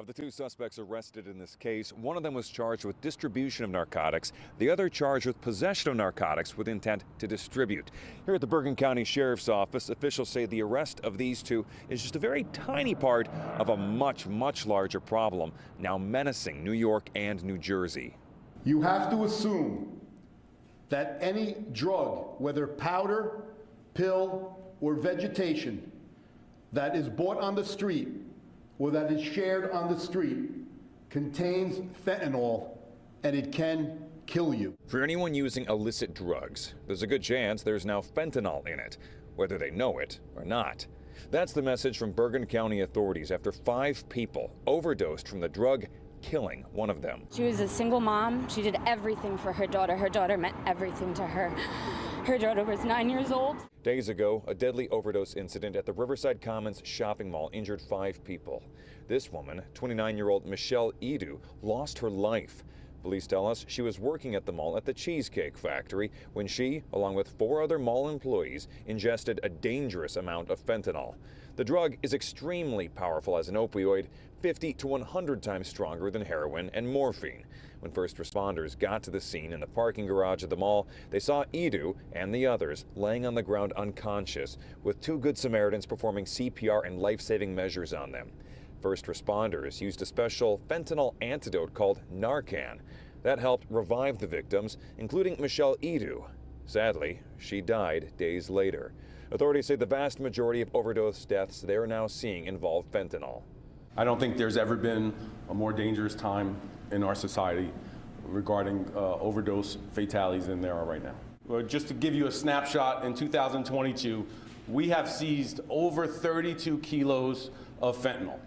Of the two suspects arrested in this case, one of them was charged with distribution of narcotics, the other charged with possession of narcotics with intent to distribute. Here at the Bergen County Sheriff's Office, officials say the arrest of these two is just a very tiny part of a much, much larger problem now menacing New York and New Jersey. You have to assume that any drug, whether powder, pill, or vegetation, that is bought on the street or that is shared on the street contains fentanyl, and it can kill you. For anyone using illicit drugs, there's a good chance there's now fentanyl in it, whether they know it or not. That's the message from Bergen County authorities after 5 people overdosed from the drug, killing one of them. She was a single mom. She did everything for her daughter. Her daughter meant everything to her. Her daughter was 9 years old. Days ago, a deadly overdose incident at the Riverside Commons shopping mall injured 5 people. This woman, 29-year-old Michelle Edu, lost her life. Police tell us she was working at the mall at the Cheesecake Factory when she, along with 4 other mall employees, ingested a dangerous amount of fentanyl. The drug is extremely powerful as an opioid, 50 to 100 times stronger than heroin and morphine. When first responders got to the scene in the parking garage of the mall, they saw Edu and the others laying on the ground unconscious, with 2 Good Samaritans performing CPR and life-saving measures on them. First responders used a special fentanyl antidote called Narcan. That helped revive the victims, including Michelle Edu. Sadly, she died days later. Authorities say the vast majority of overdose deaths they're now seeing involve fentanyl. I don't think there's ever been a more dangerous time in our society regarding overdose fatalities than there are right now. Well, just to give you a snapshot, in 2022, we have seized over 32 kilos of fentanyl.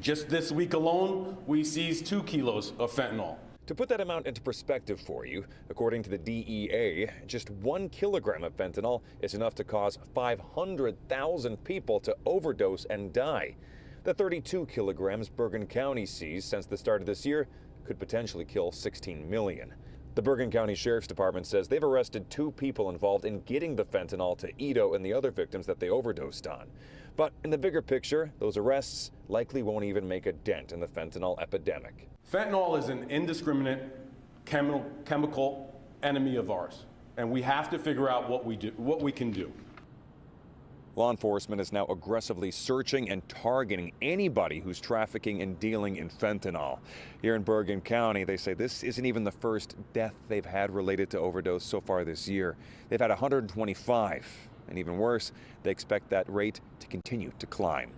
Just this week alone, we seized 2 kilos of fentanyl. To put that amount into perspective for you, according to the DEA, just 1 kilogram of fentanyl is enough to cause 500,000 people to overdose and die. The 32 kilograms Bergen County seized since the start of this year could potentially kill 16 million. The Bergen County Sheriff's Department says they've arrested 2 people involved in getting the fentanyl to Edo and the other victims that they overdosed on. But in the bigger picture, those arrests likely won't even make a dent in the fentanyl epidemic. Fentanyl is an indiscriminate chemical enemy of ours, and we have to figure out what we can do. Law enforcement is now aggressively searching and targeting anybody who's trafficking and dealing in fentanyl. Here in Bergen County, they say this isn't even the first death they've had related to overdose so far this year. They've had 125, and even worse, they expect that rate to continue to climb.